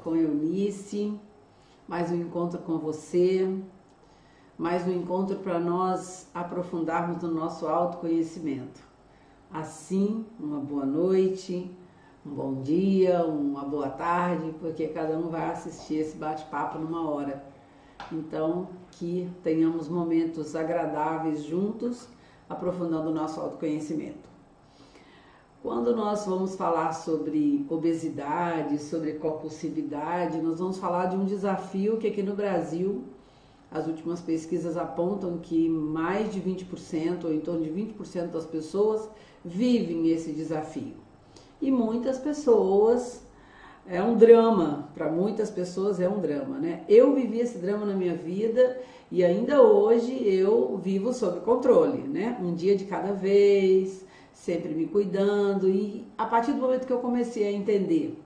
com Eunice, mais um encontro com você, mais um encontro para nós aprofundarmos no nosso autoconhecimento. Assim, uma boa noite, um bom dia, uma boa tarde, porque cada um vai assistir esse bate-papo numa hora. Então, que tenhamos momentos agradáveis juntos, aprofundando o nosso autoconhecimento. Quando nós vamos falar sobre obesidade, sobre compulsividade, nós vamos falar de um desafio que aqui no Brasil, as últimas pesquisas apontam que mais de 20%, ou em torno de 20% das pessoas vivem esse desafio. E muitas pessoas, é um drama, para muitas pessoas é um drama, né? Eu vivi esse drama na minha vida e ainda hoje eu vivo sob controle, né? Um dia de cada vez, sempre me cuidando, e a partir do momento que eu comecei a entender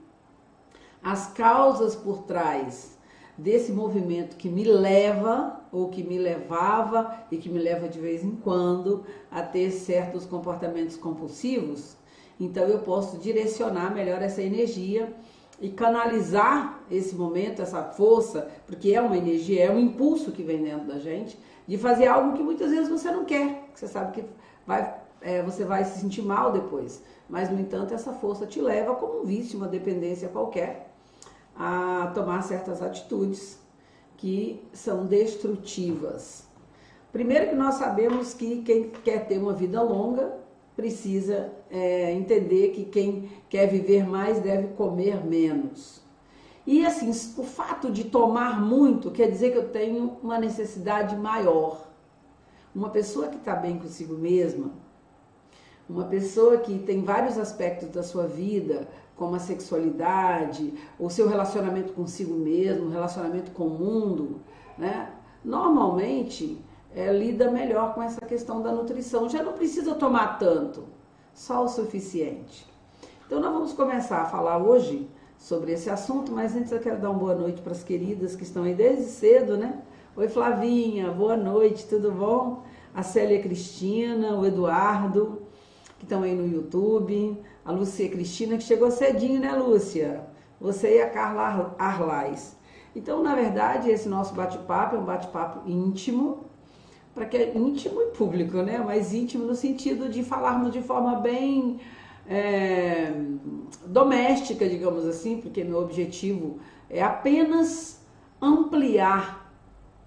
as causas por trás desse movimento que me leva, ou que me levava e que me leva de vez em quando a ter certos comportamentos compulsivos, então eu posso direcionar melhor essa energia e canalizar esse momento, essa força, porque é uma energia, é um impulso que vem dentro da gente, de fazer algo que muitas vezes você não quer, que você sabe que você vai se sentir mal depois, mas no entanto essa força te leva, como um vício, uma dependência qualquer, a tomar certas atitudes que são destrutivas. Primeiro que nós sabemos que quem quer ter uma vida longa precisa entender que quem quer viver mais deve comer menos. E assim, o fato de tomar muito quer dizer que eu tenho uma necessidade maior. Uma pessoa que está bem consigo mesma, uma pessoa que tem vários aspectos da sua vida, como a sexualidade, o seu relacionamento consigo mesmo, o relacionamento com o mundo, né? Normalmente lida melhor com essa questão da nutrição. Já não precisa tomar tanto, só o suficiente. Então nós vamos começar a falar hoje sobre esse assunto, mas antes eu quero dar uma boa noite para as queridas que estão aí desde cedo, né? Oi Flavinha, boa noite, tudo bom? A Célia Cristina, o Eduardo, que estão aí no YouTube, a Lúcia Cristina, que chegou cedinho, né, Lúcia? Você e a Carla Arlais. Então, na verdade, esse nosso bate-papo é um bate-papo íntimo, para que é íntimo e público, né? Mas íntimo no sentido de falarmos de forma bem doméstica, digamos assim, porque meu objetivo é apenas ampliar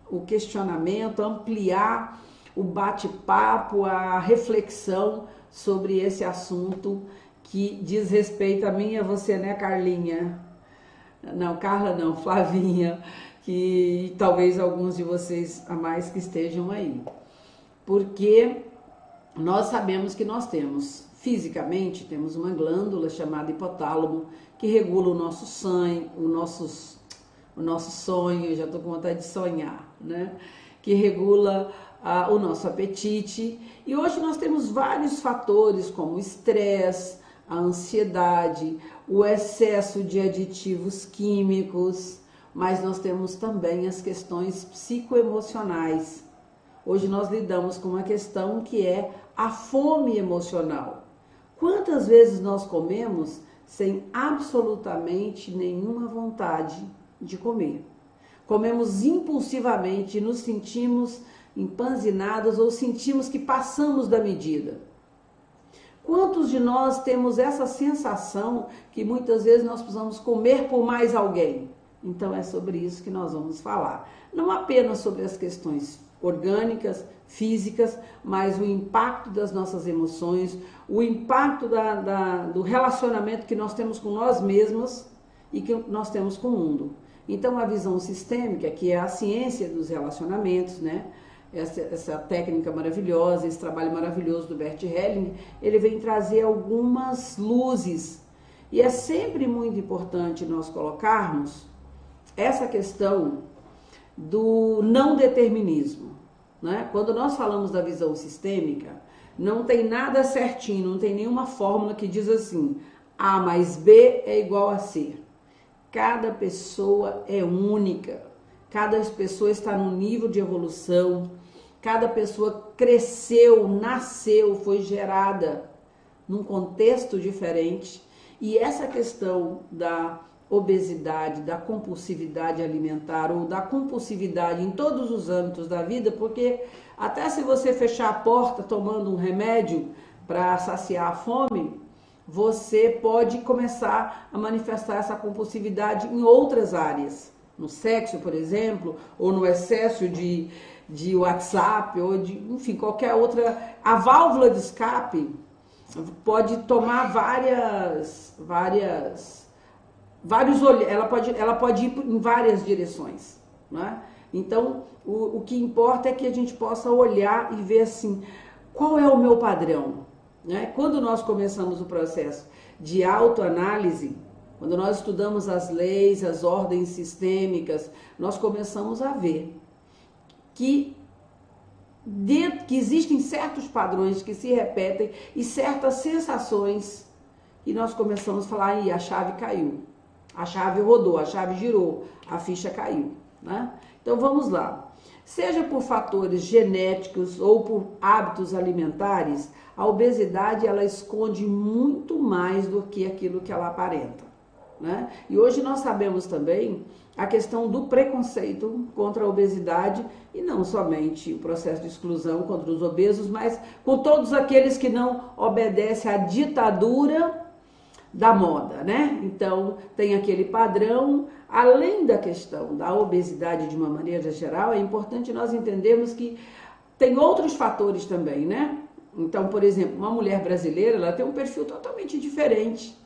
o questionamento, ampliar o bate-papo, a reflexão sobre esse assunto que diz respeito a mim e a você, né, Carlinha? Não, Carla não, Flavinha, que talvez alguns de vocês a mais que estejam aí. Porque nós sabemos que nós temos, fisicamente, temos uma glândula chamada hipotálamo, que regula o nosso sonho, o nosso sonho, eu já estou com vontade de sonhar, né? Que regula o nosso apetite. E hoje nós temos vários fatores como o estresse, a ansiedade, o excesso de aditivos químicos, mas nós temos também as questões psicoemocionais. Hoje nós lidamos com uma questão que é a fome emocional. Quantas vezes nós comemos sem absolutamente nenhuma vontade de comer? Comemos impulsivamente, nos sentimos empanzinados ou sentimos que passamos da medida. Quantos de nós temos essa sensação que muitas vezes nós precisamos comer por mais alguém? Então é sobre isso que nós vamos falar. Não apenas sobre as questões orgânicas, físicas, mas o impacto das nossas emoções, o impacto do relacionamento que nós temos com nós mesmos e que nós temos com o mundo. Então a visão sistêmica, que é a ciência dos relacionamentos, né? Essa técnica maravilhosa, esse trabalho maravilhoso do Bert Hellinger, ele vem trazer algumas luzes. E é sempre muito importante nós colocarmos essa questão do não determinismo, né? Quando nós falamos da visão sistêmica, não tem nada certinho, não tem nenhuma fórmula que diz assim, A mais B é igual a C. Cada pessoa é única, cada pessoa está num nível de evolução, cada pessoa cresceu, nasceu, foi gerada num contexto diferente. E essa questão da obesidade, da compulsividade alimentar ou da compulsividade em todos os âmbitos da vida, porque até se você fechar a porta tomando um remédio para saciar a fome, você pode começar a manifestar essa compulsividade em outras áreas. No sexo, por exemplo, ou no excesso de WhatsApp, ou de, enfim, qualquer outra. A válvula de escape pode tomar ela pode ir em várias direções, né? Então, o que importa é que a gente possa olhar e ver assim, qual é o meu padrão, né? Quando nós começamos o processo de autoanálise, quando nós estudamos as leis, as ordens sistêmicas, nós começamos a ver que existem certos padrões que se repetem e certas sensações, e nós começamos a falar, a chave caiu, a chave rodou, a chave girou, a ficha caiu, né? Então vamos lá. Seja por fatores genéticos ou por hábitos alimentares, a obesidade ela esconde muito mais do que aquilo que ela aparenta, né? E hoje nós sabemos também a questão do preconceito contra a obesidade, e não somente o processo de exclusão contra os obesos, mas com todos aqueles que não obedecem à ditadura da moda, né? Então, tem aquele padrão. Além da questão da obesidade de uma maneira geral, é importante nós entendermos que tem outros fatores também, né? Então, por exemplo, uma mulher brasileira, ela tem um perfil totalmente diferente.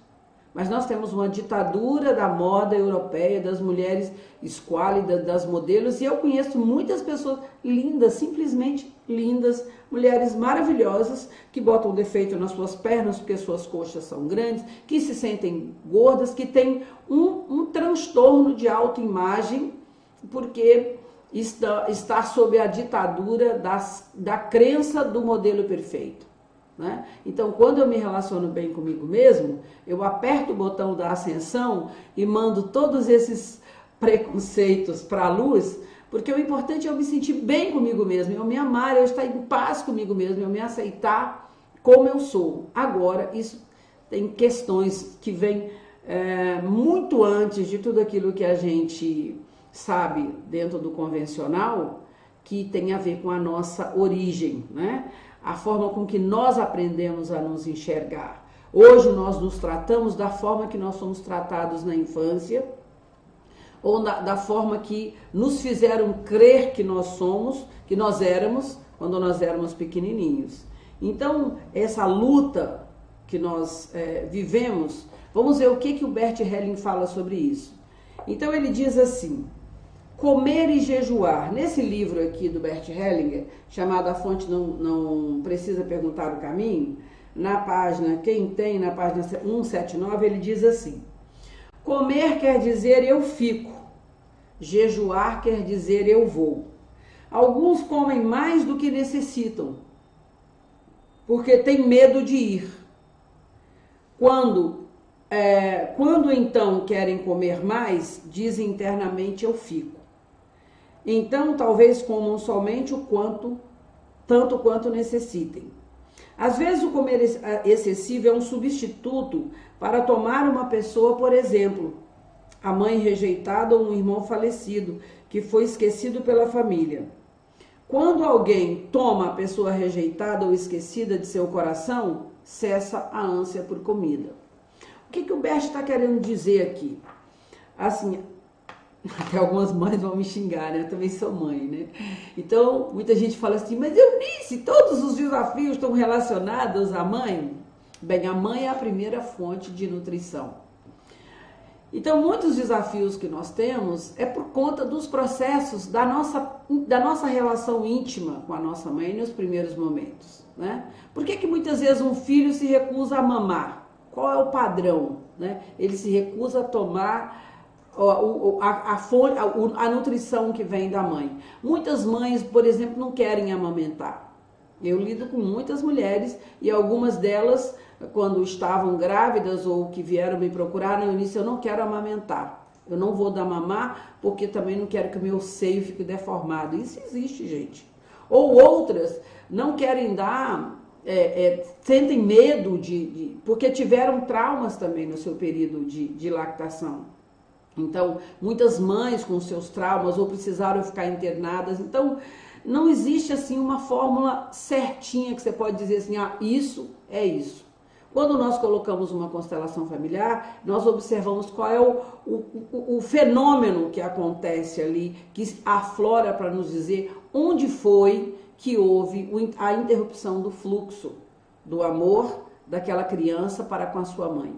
Mas nós temos uma ditadura da moda europeia, das mulheres esquálidas, das modelos, e eu conheço muitas pessoas lindas, simplesmente lindas, mulheres maravilhosas, que botam defeito nas suas pernas porque suas coxas são grandes, que se sentem gordas, que têm um transtorno de autoimagem, porque está sob a ditadura da crença do modelo perfeito, né? Então, quando eu me relaciono bem comigo mesmo, eu aperto o botão da ascensão e mando todos esses preconceitos para a luz, porque o importante é eu me sentir bem comigo mesmo, eu me amar, eu estar em paz comigo mesmo, eu me aceitar como eu sou. Agora, isso tem questões que vêm muito antes de tudo aquilo que a gente sabe dentro do convencional, que tem a ver com a nossa origem, né? A forma com que nós aprendemos a nos enxergar. Hoje nós nos tratamos da forma que nós somos tratados na infância, ou da forma que nos fizeram crer que nós somos, que nós éramos, quando nós éramos pequenininhos. Então, essa luta que nós vivemos, vamos ver o que o Bert Helling fala sobre isso. Então, ele diz assim: comer e jejuar. Nesse livro aqui do Bert Hellinger, chamado A Fonte Não Precisa Perguntar o Caminho, na página 179, ele diz assim: comer quer dizer eu fico, jejuar quer dizer eu vou. Alguns comem mais do que necessitam, porque têm medo de ir. Quando então querem comer mais, dizem internamente eu fico. Então, talvez comam somente tanto quanto necessitem. Às vezes, o comer excessivo é um substituto para tomar uma pessoa, por exemplo, a mãe rejeitada ou um irmão falecido, que foi esquecido pela família. Quando alguém toma a pessoa rejeitada ou esquecida de seu coração, cessa a ânsia por comida. O que o Bert está querendo dizer aqui? Assim, até algumas mães vão me xingar, né? Eu também sou mãe, né? Então, muita gente fala assim, mas Eunice, todos os desafios estão relacionados à mãe? Bem, a mãe é a primeira fonte de nutrição. Então, muitos desafios que nós temos é por conta dos processos da nossa relação íntima com a nossa mãe nos primeiros momentos, né? Por que muitas vezes um filho se recusa a mamar? Qual é o padrão, né? Ele se recusa a tomar a nutrição que vem da mãe. Muitas mães, por exemplo, não querem amamentar. Eu lido com muitas mulheres e algumas delas, quando estavam grávidas ou que vieram me procurar, no início eu não quero amamentar. Eu não vou dar mamar porque também não quero que o meu seio fique deformado. Isso existe, gente. Ou outras não querem dar, sentem medo porque tiveram traumas também no seu período de lactação. Então, muitas mães com seus traumas ou precisaram ficar internadas. Então, não existe assim uma fórmula certinha que você pode dizer assim, ah, isso é isso. Quando nós colocamos uma constelação familiar, nós observamos qual é o fenômeno que acontece ali, que aflora para nos dizer onde foi que houve a interrupção do fluxo do amor daquela criança para com a sua mãe.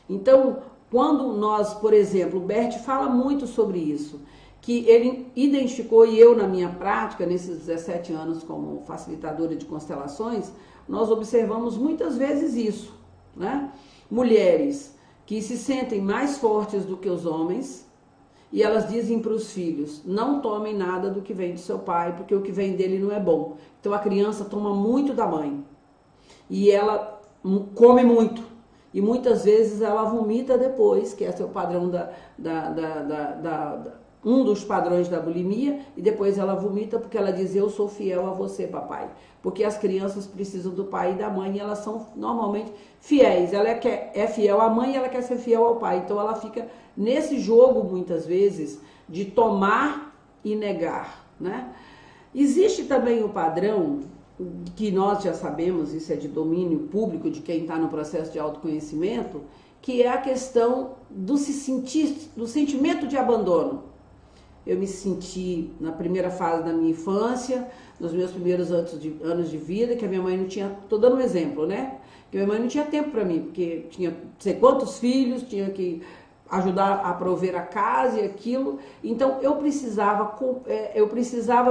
Então, quando nós, por exemplo, o Bert fala muito sobre isso, que ele identificou, e eu na minha prática, nesses 17 anos como facilitadora de constelações, nós observamos muitas vezes isso, né? Mulheres que se sentem mais fortes do que os homens, e elas dizem para os filhos, não tomem nada do que vem do seu pai, porque o que vem dele não é bom. Então a criança toma muito da mãe, e ela come muito. E muitas vezes ela vomita depois, que esse é o padrão um dos padrões da bulimia, e depois ela vomita porque ela diz, eu sou fiel a você, papai. Porque as crianças precisam do pai e da mãe, e elas são normalmente fiéis. Ela é fiel à mãe e ela quer ser fiel ao pai. Então ela fica nesse jogo, muitas vezes, de tomar e negar, né? Existe também o padrão que nós já sabemos, isso é de domínio público de quem está no processo de autoconhecimento, que é a questão do sentimento de abandono. Eu me senti na primeira fase da minha infância, nos meus primeiros anos de vida, que a minha mãe não tinha, estou dando um exemplo, né? Que a minha mãe não tinha tempo para mim, porque tinha não sei quantos filhos, tinha que ajudar a prover a casa e aquilo. Então eu precisava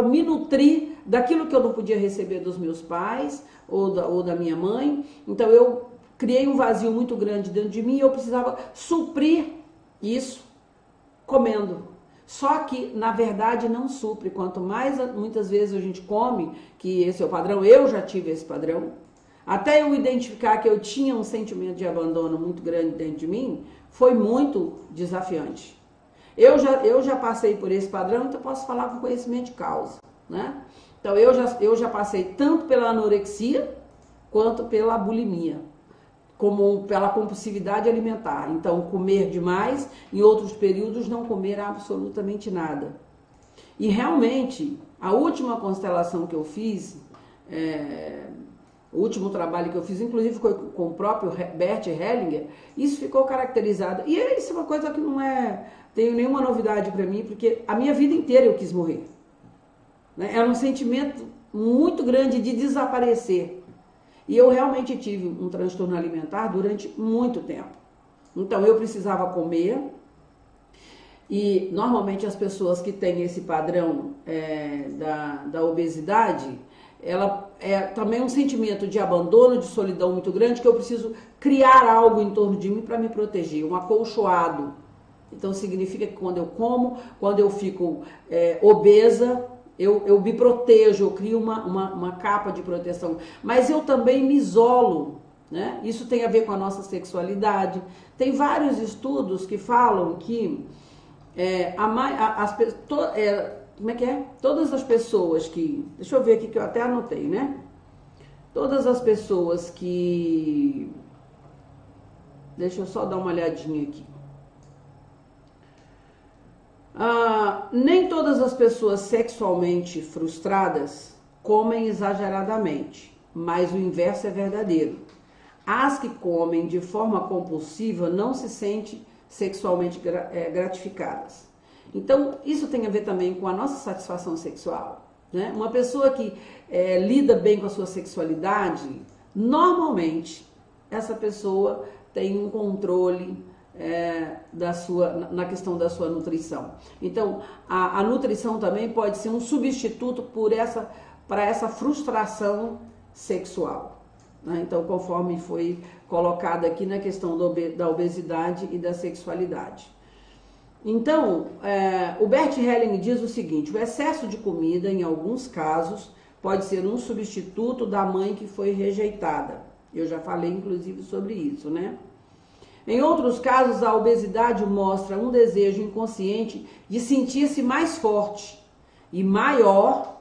me nutrir daquilo que eu não podia receber dos meus pais ou da minha mãe. Então eu criei um vazio muito grande dentro de mim e eu precisava suprir isso comendo. Só que, na verdade, não supre. Quanto mais, muitas vezes, a gente come, que esse é o padrão, eu já tive esse padrão, até eu identificar que eu tinha um sentimento de abandono muito grande dentro de mim, foi muito desafiante. Eu já passei por esse padrão, então posso falar com conhecimento de causa, né? Então, eu já passei tanto pela anorexia, quanto pela bulimia, como pela compulsividade alimentar. Então, comer demais, em outros períodos não comer absolutamente nada. E realmente, a última constelação que eu fiz, o último trabalho que eu fiz, inclusive foi com o próprio Bert Hellinger, isso ficou caracterizado. E isso é uma coisa que não tenho nenhuma novidade para mim, porque a minha vida inteira eu quis morrer. Né? Era um sentimento muito grande de desaparecer. E eu realmente tive um transtorno alimentar durante muito tempo. Então eu precisava comer, e normalmente as pessoas que têm esse padrão da obesidade, ela é também um sentimento de abandono, de solidão muito grande, que eu preciso criar algo em torno de mim para me proteger, um acolchoado. Então significa que quando eu como, quando eu fico obesa, eu me protejo, eu crio uma capa de proteção, mas eu também me isolo, né? Isso tem a ver com a nossa sexualidade. Tem vários estudos que falam que como é que é? Todas as pessoas que, deixa eu ver aqui que eu até anotei, né? Todas as pessoas que, deixa eu só dar uma olhadinha aqui. Nem todas as pessoas sexualmente frustradas comem exageradamente, mas o inverso é verdadeiro. As que comem de forma compulsiva não se sentem sexualmente gratificadas. Então, isso tem a ver também com a nossa satisfação sexual, né? Uma pessoa que lida bem com a sua sexualidade, normalmente, essa pessoa tem um controle na questão da sua nutrição. Então, a nutrição também pode ser um substituto para essa frustração sexual, né? Então, conforme foi colocado aqui na questão da obesidade e da sexualidade. Então, o Bert Hellinger diz o seguinte: o excesso de comida, em alguns casos, pode ser um substituto da mãe que foi rejeitada. Eu já falei, inclusive, sobre isso, né? Em outros casos, a obesidade mostra um desejo inconsciente de sentir-se mais forte e maior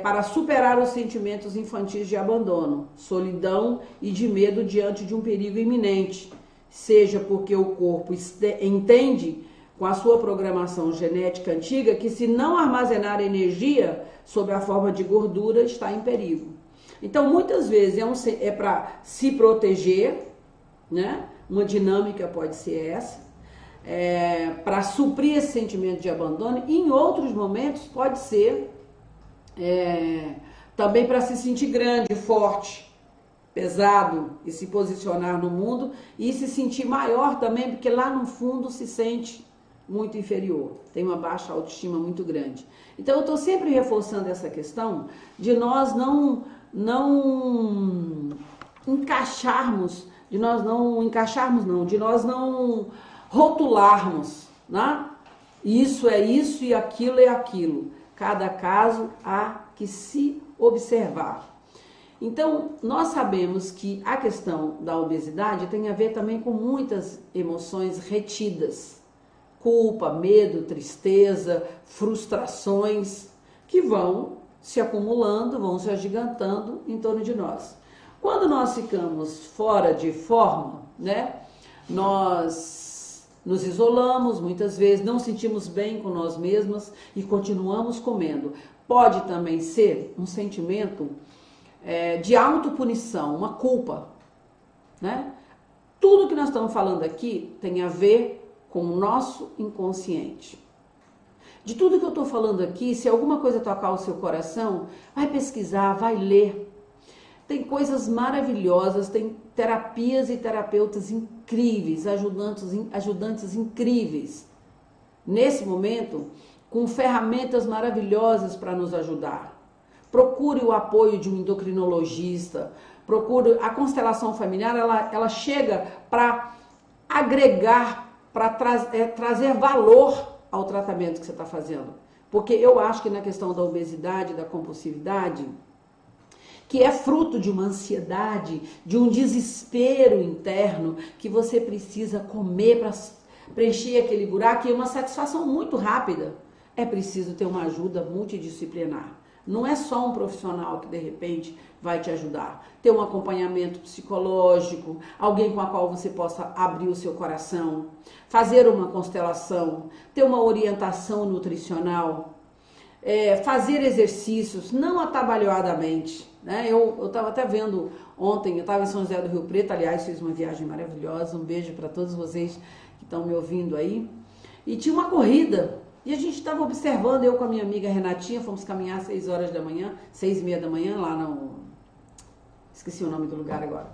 para superar os sentimentos infantis de abandono, solidão e de medo diante de um perigo iminente, seja porque o corpo entende com a sua programação genética antiga, que se não armazenar energia sob a forma de gordura, está em perigo. Então, muitas vezes é para se proteger, né? Uma dinâmica pode ser essa, para suprir esse sentimento de abandono, e em outros momentos pode ser também para se sentir grande, forte, pesado e se posicionar no mundo e se sentir maior também, porque lá no fundo se sente muito inferior, tem uma baixa autoestima muito grande. Então eu estou sempre reforçando essa questão de nós não encaixarmos, de nós não rotularmos, né? Isso é isso e aquilo é aquilo. Cada caso há que se observar. Então, nós sabemos que a questão da obesidade tem a ver também com muitas emoções retidas. Culpa, medo, tristeza, frustrações, que vão se acumulando, vão se agigantando em torno de nós. Quando nós ficamos fora de forma, né, nós nos isolamos muitas vezes, não sentimos bem com nós mesmas e continuamos comendo. Pode também ser um sentimento de autopunição, uma culpa, né? Tudo que nós estamos falando aqui tem a ver com o nosso inconsciente. De tudo que eu estou falando aqui, se alguma coisa tocar o seu coração, vai pesquisar, vai ler. Tem coisas maravilhosas, tem terapias e terapeutas incríveis, ajudantes incríveis. Nesse momento, com ferramentas maravilhosas para nos ajudar. Procure o apoio de um endocrinologista, procure a constelação familiar, ela chega para agregar, para trazer valor ao tratamento que você está fazendo. Porque eu acho que na questão da obesidade, da compulsividade, que é fruto de uma ansiedade, de um desespero interno, que você precisa comer para preencher aquele buraco, e é uma satisfação muito rápida. É preciso ter uma ajuda multidisciplinar. Não é só um profissional que de repente vai te ajudar. Ter um acompanhamento psicológico, alguém com a qual você possa abrir o seu coração, fazer uma constelação, ter uma orientação nutricional, fazer exercícios, não atabalhoadamente. Né? Eu estava até vendo ontem, eu estava em São José do Rio Preto, aliás, fiz uma viagem maravilhosa, um beijo para todos vocês que estão me ouvindo aí, e tinha uma corrida. E a gente estava observando, eu com a minha amiga Renatinha, fomos caminhar às 6 horas da manhã, 6h30 da manhã, lá no... esqueci o nome do lugar agora.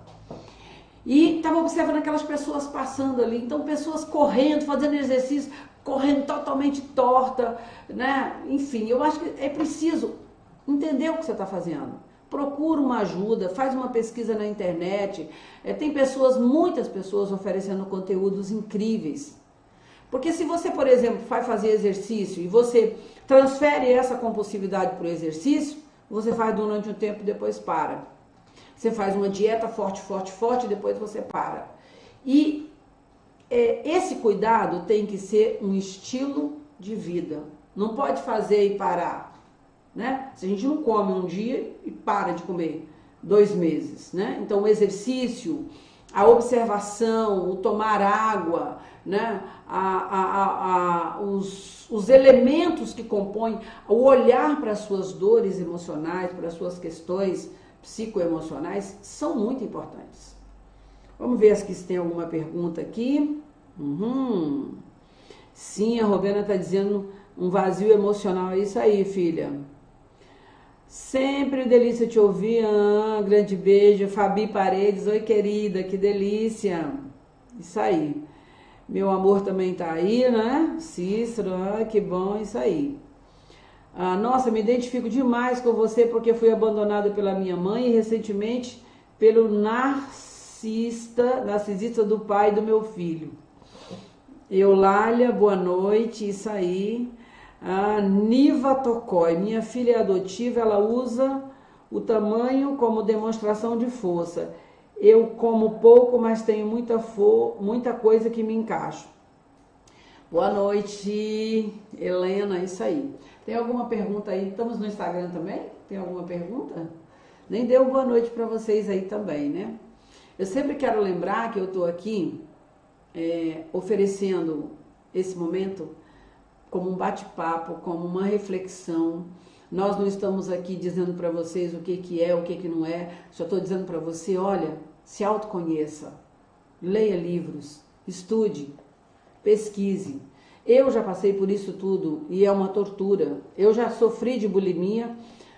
E estava observando aquelas pessoas passando ali, então pessoas correndo, fazendo exercício, correndo totalmente torta, né? Enfim, eu acho que é preciso entender o que você está fazendo. Procura uma ajuda, faz uma pesquisa na internet. Tem muitas pessoas oferecendo conteúdos incríveis. Porque se você, por exemplo, vai fazer exercício e você transfere essa compulsividade para o exercício, você faz durante um tempo e depois para. Você faz uma dieta forte, forte, forte e depois você para. E esse cuidado tem que ser um estilo de vida. Não pode fazer e parar, né? Se a gente não come um dia e para de comer 2 meses, né? Então o exercício, a observação, o tomar água, né? Os elementos que compõem o olhar para as suas dores emocionais, para as suas questões psicoemocionais, são muito importantes. Vamos ver se tem alguma pergunta aqui. Sim, a Rovena está dizendo um vazio emocional. É isso aí, filha. Sempre delícia te ouvir. Grande beijo. Fabi Paredes, oi querida, que delícia. Isso aí. Meu amor também tá aí, né? Cícero, que bom, isso aí. Nossa, me identifico demais com você porque fui abandonada pela minha mãe e recentemente pelo narcisista do pai do meu filho. Eulália, boa noite, isso aí. Niva Tocói, minha filha é adotiva, ela usa o tamanho como demonstração de força. Eu como pouco, mas tenho muita coisa que me encaixo. Boa noite, Helena, isso aí. Tem alguma pergunta aí? Estamos no Instagram também? Tem alguma pergunta? Nem deu boa noite para vocês aí também, né? Eu sempre quero lembrar que eu estou aqui oferecendo esse momento como um bate-papo, como uma reflexão. Nós não estamos aqui dizendo para vocês o que é, o que não é. Só estou dizendo para você, olha, se autoconheça, leia livros, estude, pesquise. Eu já passei por isso tudo e é uma tortura. Eu já sofri de bulimia.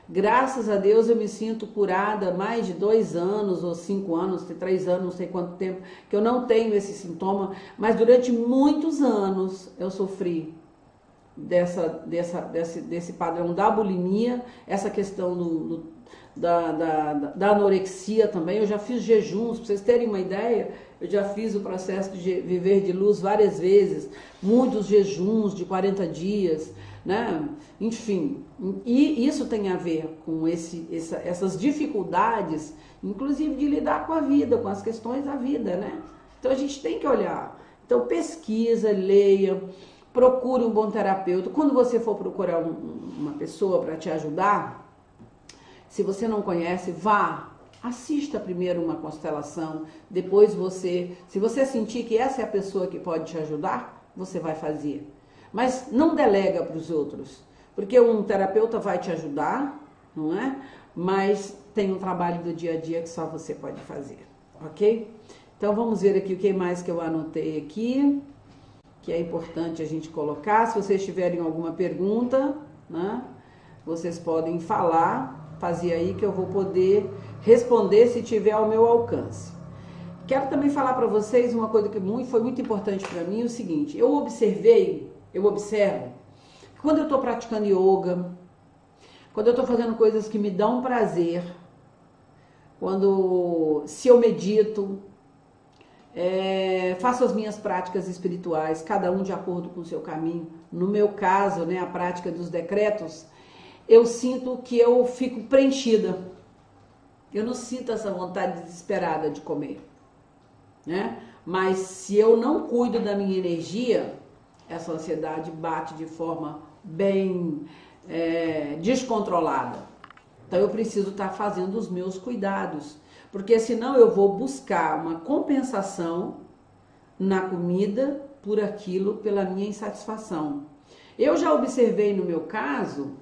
Graças a Deus eu me sinto curada há mais de 2 anos ou 5 anos, 3 anos, não sei quanto tempo, que eu não tenho esse sintoma, mas durante muitos anos eu sofri desse padrão da bulimia, essa questão da anorexia também. Eu já fiz jejuns, para vocês terem uma ideia, eu já fiz o processo de viver de luz várias vezes, muitos jejuns de 40 dias, né? Enfim, e isso tem a ver com essas dificuldades, inclusive de lidar com a vida, com as questões da vida, né? Então a gente tem que olhar. Então pesquisa, leia, procure um bom terapeuta. Quando você for procurar uma pessoa para te ajudar, se você não conhece, vá, assista primeiro uma constelação, depois se você sentir que essa é a pessoa que pode te ajudar, você vai fazer. Mas não delega para os outros, porque um terapeuta vai te ajudar, não é? Mas tem um trabalho do dia a dia que só você pode fazer, ok? Então vamos ver aqui o que mais que eu anotei aqui, que é importante a gente colocar. Se vocês tiverem alguma pergunta, né, vocês podem fazer aí que eu vou poder responder se tiver ao meu alcance. Quero também falar para vocês uma coisa que foi muito importante para mim, o seguinte: eu observo, quando eu estou praticando yoga, quando eu estou fazendo coisas que me dão prazer, se eu medito, faço as minhas práticas espirituais, cada um de acordo com o seu caminho. No meu caso, né, a prática dos decretos, eu sinto que eu fico preenchida. Eu não sinto essa vontade desesperada de comer, né? Mas se eu não cuido da minha energia, essa ansiedade bate de forma bem descontrolada. Então eu preciso estar fazendo os meus cuidados, porque senão eu vou buscar uma compensação na comida por aquilo, pela minha insatisfação. Eu já observei no meu caso,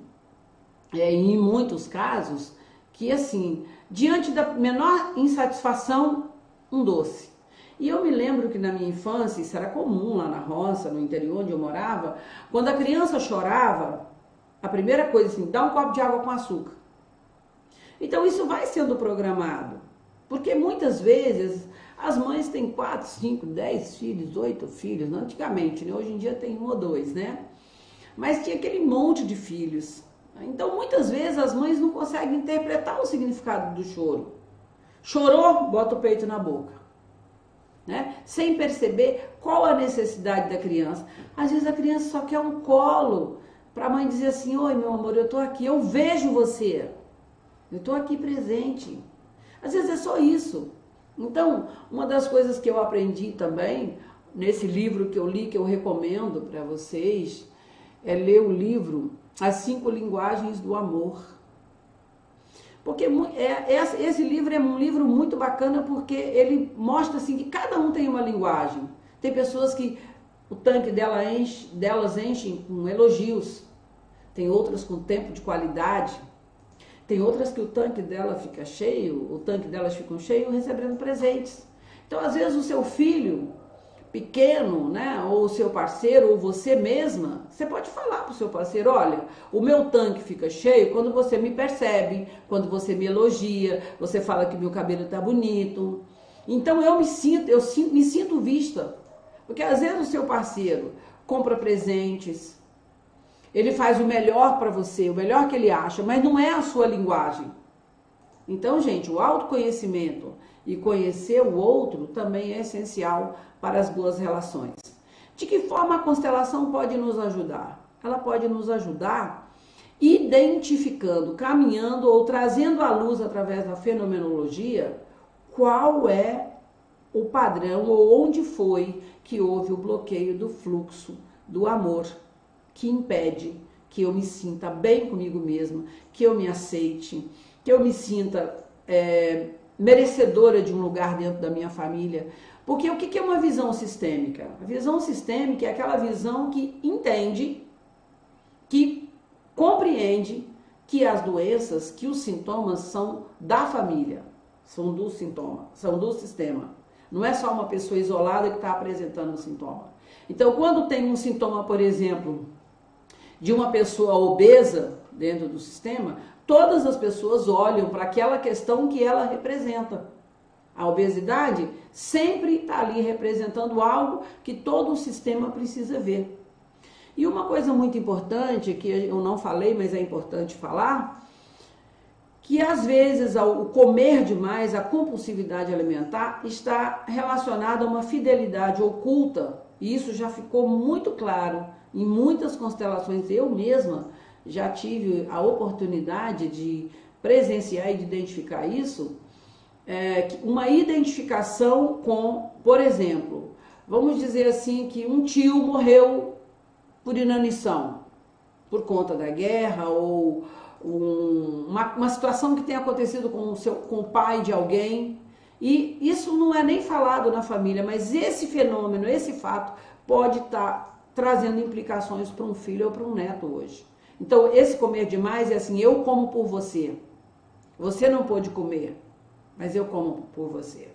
em muitos casos, que assim, diante da menor insatisfação, um doce. E eu me lembro que na minha infância, isso era comum lá na roça, no interior onde eu morava, quando a criança chorava, a primeira coisa assim, dá um copo de água com açúcar. Então isso vai sendo programado, porque muitas vezes as mães têm 4, 5, 10 filhos, 8 filhos, não, antigamente, né? Hoje em dia tem 1 ou 2, né? Mas tinha aquele monte de filhos. Então muitas vezes as mães não conseguem interpretar o significado do choro. Chorou, bota o peito na boca, né? Sem perceber qual a necessidade da criança. Às vezes a criança só quer um colo, para a mãe dizer assim: oi meu amor, eu tô aqui, eu vejo você, eu tô aqui presente. Às vezes é só isso. Então, uma das coisas que eu aprendi também, nesse livro que eu li, que eu recomendo para vocês, é ler o livro As 5 Linguagens do Amor. Porque esse livro é um livro muito bacana, porque ele mostra assim que cada um tem uma linguagem. Tem pessoas que o tanque delas enchem com elogios, tem outras com tempo de qualidade, tem outras que o tanque dela fica cheio, o tanque delas fica cheio recebendo presentes. Então, às vezes, o seu filho pequeno, né, ou o seu parceiro, ou você mesma, você pode falar para o seu parceiro: olha, o meu tanque fica cheio quando você me percebe, quando você me elogia, você fala que meu cabelo está bonito. Então eu me sinto vista, porque às vezes o seu parceiro compra presentes, ele faz o melhor para você, o melhor que ele acha, mas não é a sua linguagem. Então, gente, o autoconhecimento e conhecer o outro também é essencial para as boas relações. De que forma a constelação pode nos ajudar? Ela pode nos ajudar identificando, caminhando ou trazendo à luz através da fenomenologia qual é o padrão ou onde foi que houve o bloqueio do fluxo do amor que impede que eu me sinta bem comigo mesma, que eu me aceite, que eu me sinta merecedora de um lugar dentro da minha família. Porque o que é uma visão sistêmica? A visão sistêmica é aquela visão que entende, que compreende que as doenças, que os sintomas são da família, são do sintoma, são do sistema. Não é só uma pessoa isolada que está apresentando um sintoma. Então, quando tem um sintoma, por exemplo, de uma pessoa obesa dentro do sistema, todas as pessoas olham para aquela questão que ela representa. A obesidade sempre está ali representando algo que todo o sistema precisa ver. E uma coisa muito importante, que eu não falei, mas é importante falar, que às vezes o comer demais, a compulsividade alimentar, está relacionada a uma fidelidade oculta. E isso já ficou muito claro em muitas constelações. Eu mesma já tive a oportunidade de presenciar e de identificar isso. Uma identificação com, por exemplo, vamos dizer assim que um tio morreu por inanição, por conta da guerra ou uma situação que tenha acontecido com o pai de alguém, e isso não é nem falado na família, mas esse fenômeno, esse fato pode estar trazendo implicações para um filho ou para um neto hoje. Então esse comer demais é assim, eu como por você, você não pôde comer, mas eu como por você,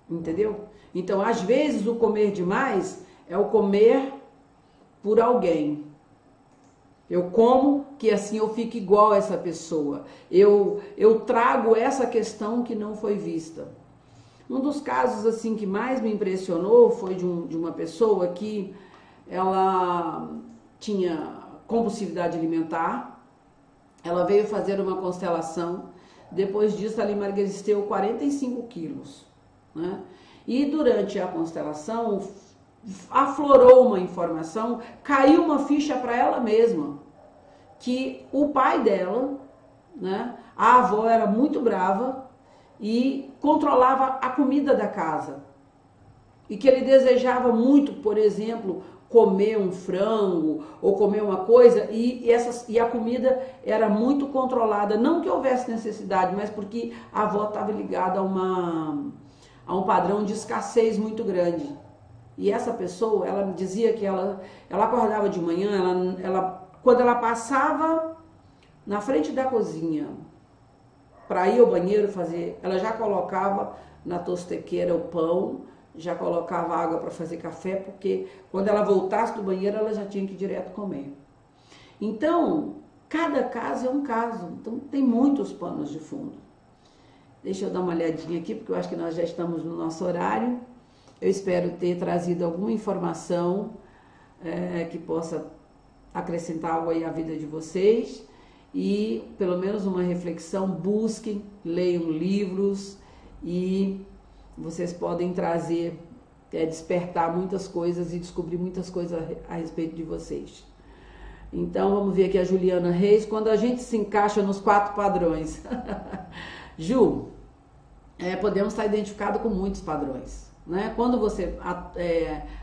entendeu? Então às vezes o comer demais é o comer por alguém. Eu como que assim eu fique igual a essa pessoa. Eu trago essa questão que não foi vista. Um dos casos assim que mais me impressionou foi de uma pessoa que ela tinha compulsividade alimentar. Ela veio fazer uma constelação. Depois disso ela emagreceu 45 quilos, né? E durante a constelação aflorou uma informação, caiu uma ficha para ela mesma, que o pai dela, né, a avó era muito brava e controlava a comida da casa. E que ele desejava muito, por exemplo, comer um frango ou comer uma coisa e a comida era muito controlada. Não que houvesse necessidade, mas porque a avó estava ligada a um padrão de escassez muito grande. E essa pessoa, ela me dizia que ela acordava de manhã, quando ela passava na frente da cozinha para ir ao banheiro fazer, ela já colocava na tostequeira o pão, já colocava água para fazer café, porque quando ela voltasse do banheiro, ela já tinha que ir direto comer. Então, cada caso é um caso, então tem muitos panos de fundo. Deixa eu dar uma olhadinha aqui, porque eu acho que nós já estamos no nosso horário. Eu espero ter trazido alguma informação que possa acrescentar algo aí à vida de vocês e pelo menos uma reflexão. Busquem, leiam livros e vocês podem trazer, despertar muitas coisas e descobrir muitas coisas a respeito de vocês. Então vamos ver aqui a Juliana Reis, quando a gente se encaixa nos 4 padrões. Ju, podemos estar identificados com muitos padrões. Né? Quando você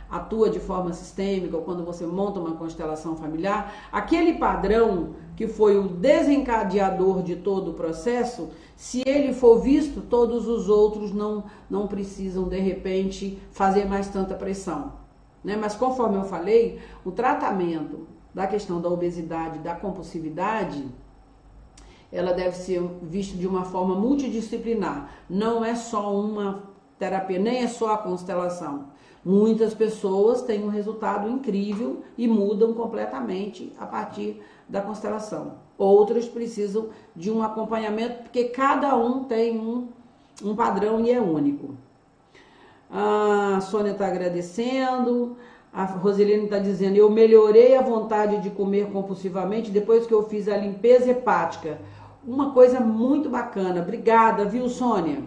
atua de forma sistêmica ou quando você monta uma constelação familiar, aquele padrão que foi o desencadeador de todo o processo, se ele for visto, todos os outros não precisam de repente fazer mais tanta pressão. Né? Mas conforme eu falei, o tratamento da questão da obesidade, da compulsividade, ela deve ser vista de uma forma multidisciplinar. Não é só uma terapia, nem é só a constelação. Muitas pessoas têm um resultado incrível e mudam completamente a partir da constelação. Outras precisam de um acompanhamento, porque cada um tem um padrão e é único. A Sônia está agradecendo. A Roselene está dizendo, eu melhorei a vontade de comer compulsivamente depois que eu fiz a limpeza hepática. Uma coisa muito bacana. Obrigada, viu, Sônia?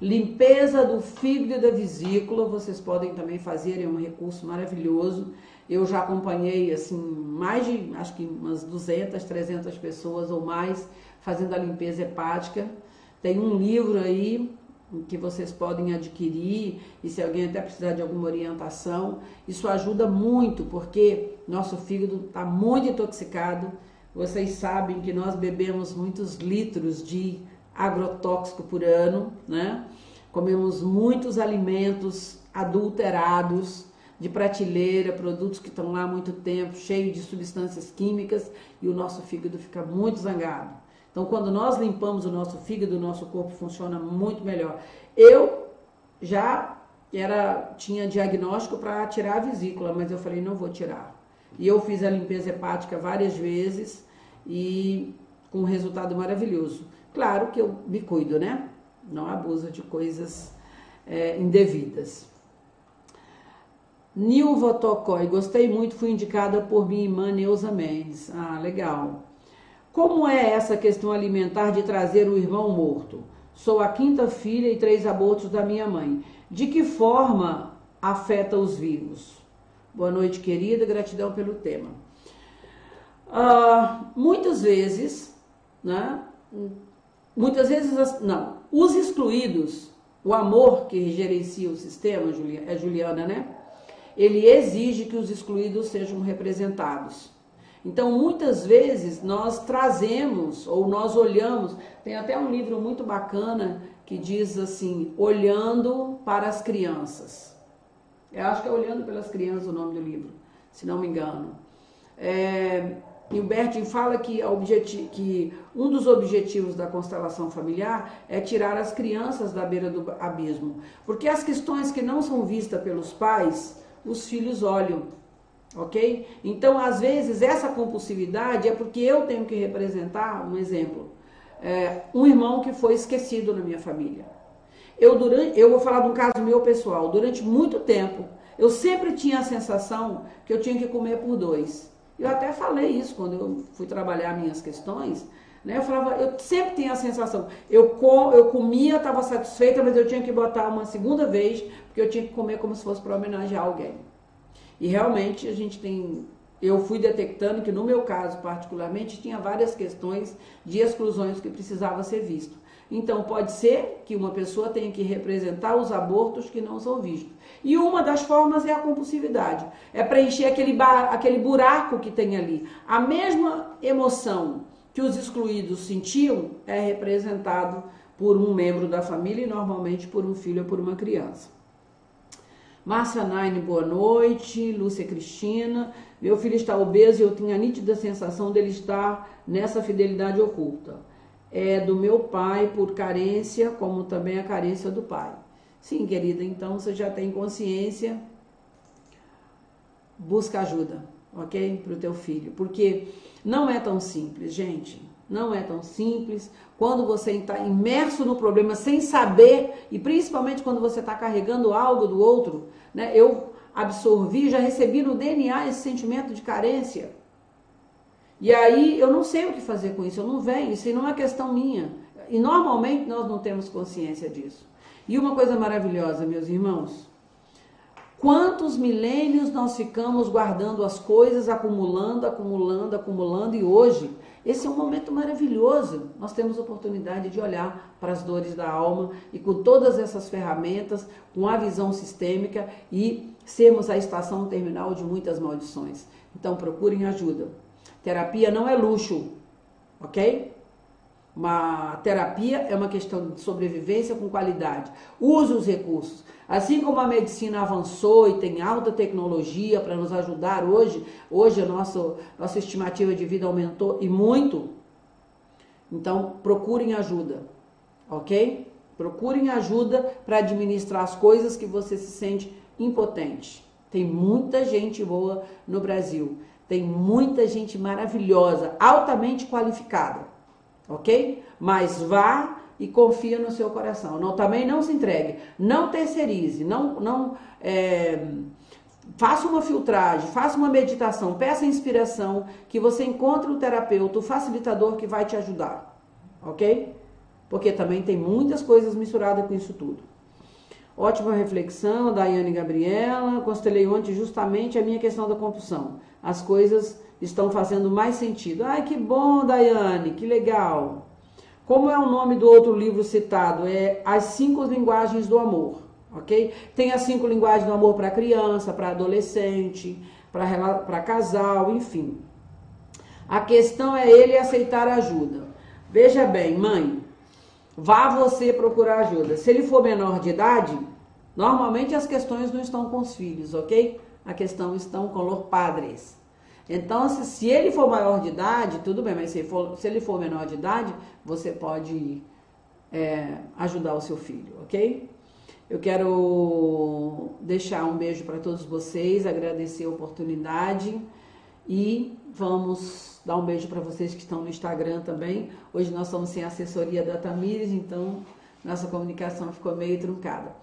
Limpeza do fígado e da vesícula, vocês podem também fazer, é um recurso maravilhoso. Eu já acompanhei, assim, mais de, acho que umas 200, 300 pessoas ou mais fazendo a limpeza hepática. Tem um livro aí que vocês podem adquirir e se alguém até precisar de alguma orientação, isso ajuda muito, porque nosso fígado está muito intoxicado. Vocês sabem que nós bebemos muitos litros de agrotóxico por ano, né? Comemos muitos alimentos adulterados, de prateleira, produtos que estão lá há muito tempo, cheios de substâncias químicas, e o nosso fígado fica muito zangado. Então, quando nós limpamos o nosso fígado, o nosso corpo funciona muito melhor. Eu já tinha diagnóstico para tirar a vesícula, mas eu falei, não vou tirar. E eu fiz a limpeza hepática várias vezes e com um resultado maravilhoso. Claro que eu me cuido, né? Não abuso de coisas indevidas. Nilva Tocói, gostei muito, fui indicada por minha irmã Neuza Mendes. Ah, legal. Como é essa questão alimentar de trazer o irmão morto? Sou a 5ª filha e 3 abortos da minha mãe. De que forma afeta os vivos? Boa noite, querida, gratidão pelo tema. Muitas vezes, né? Não. Os excluídos, o amor que gerencia o sistema, é Juliana, né? Ele exige que os excluídos sejam representados. Então, muitas vezes, nós trazemos, ou nós olhamos, tem até um livro muito bacana que diz assim, Olhando para as Crianças. Eu acho que é Olhando pelas Crianças o nome do livro, se não me engano. E o Bertin fala que um dos objetivos da constelação familiar é tirar as crianças da beira do abismo. Porque as questões que não são vistas pelos pais, os filhos olham, ok? Então, às vezes, essa compulsividade é porque eu tenho que representar, um exemplo, um irmão que foi esquecido na minha família. Eu vou falar de um caso meu pessoal. Durante muito tempo, eu sempre tinha a sensação que eu tinha que comer por 2. Eu até falei isso quando eu fui trabalhar minhas questões, né? Eu sempre tinha a sensação, eu comia, estava satisfeita, mas eu tinha que botar uma segunda vez, porque eu tinha que comer como se fosse para homenagear alguém. E realmente eu fui detectando que no meu caso particularmente tinha várias questões de exclusões que precisava ser visto. Então pode ser que uma pessoa tenha que representar os abortos que não são vistos. E uma das formas é a compulsividade, é preencher aquele buraco que tem ali. A mesma emoção que os excluídos sentiam é representado por um membro da família e normalmente por um filho ou por uma criança. Márcia Naine, boa noite. Lúcia Cristina, meu filho está obeso e eu tenho a nítida sensação dele estar nessa fidelidade oculta. É do meu pai por carência, como também a carência do pai. Sim, querida, então você já tem consciência, busca ajuda, ok? Para o teu filho, porque não é tão simples, gente, não é tão simples. Quando você está imerso no problema sem saber, e principalmente quando você está carregando algo do outro, né? Eu absorvi, já recebi no DNA esse sentimento de carência. E aí eu não sei o que fazer com isso, eu não venho, isso não é questão minha. E normalmente nós não temos consciência disso. E uma coisa maravilhosa, meus irmãos, quantos milênios nós ficamos guardando as coisas, acumulando, e hoje, esse é um momento maravilhoso. Nós temos a oportunidade de olhar para as dores da alma e com todas essas ferramentas, com a visão sistêmica e sermos a estação terminal de muitas maldições. Então procurem ajuda. Terapia não é luxo, ok? Uma terapia é uma questão de sobrevivência com qualidade. Use os recursos. Assim como a medicina avançou e tem alta tecnologia para nos ajudar hoje a nossa estimativa de vida aumentou e muito. Então, procurem ajuda, ok? Procurem ajuda para administrar as coisas que você se sente impotente. Tem muita gente boa no Brasil. Tem muita gente maravilhosa, altamente qualificada. Ok? Mas vá e confia no seu coração. Também não se entregue. Não terceirize. Faça uma filtragem, faça uma meditação, peça inspiração, que você encontre um terapeuta, um facilitador que vai te ajudar. Ok? Porque também tem muitas coisas misturadas com isso tudo. Ótima reflexão, Daiane Gabriela. Constelei ontem justamente a minha questão da compulsão. As coisas estão fazendo mais sentido. Ai, que bom, Daiane, que legal. Como é o nome do outro livro citado? É As 5 Linguagens do Amor, ok? Tem as 5 linguagens do amor para criança, para adolescente, para casal, enfim. A questão é ele aceitar ajuda. Veja bem, mãe, vá você procurar ajuda. Se ele for menor de idade, normalmente as questões não estão com os filhos, ok? A questão estão com os padres. Então, se ele for maior de idade, tudo bem, mas se ele for menor de idade, você pode ajudar o seu filho, ok? Eu quero deixar um beijo para todos vocês, agradecer a oportunidade e vamos dar um beijo para vocês que estão no Instagram também. Hoje nós estamos sem assessoria da Tamires, então nossa comunicação ficou meio truncada.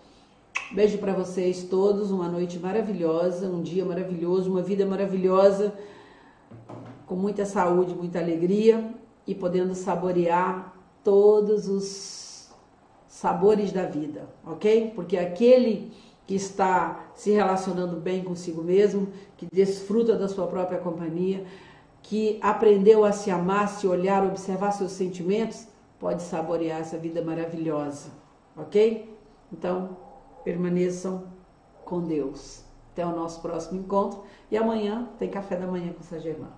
Beijo para vocês todos, uma noite maravilhosa, um dia maravilhoso, uma vida maravilhosa, com muita saúde, muita alegria e podendo saborear todos os sabores da vida, ok? Porque aquele que está se relacionando bem consigo mesmo, que desfruta da sua própria companhia, que aprendeu a se amar, se olhar, observar seus sentimentos, pode saborear essa vida maravilhosa, ok? Então, permaneçam com Deus. Até o nosso próximo encontro. E amanhã tem café da manhã com Saint Germain.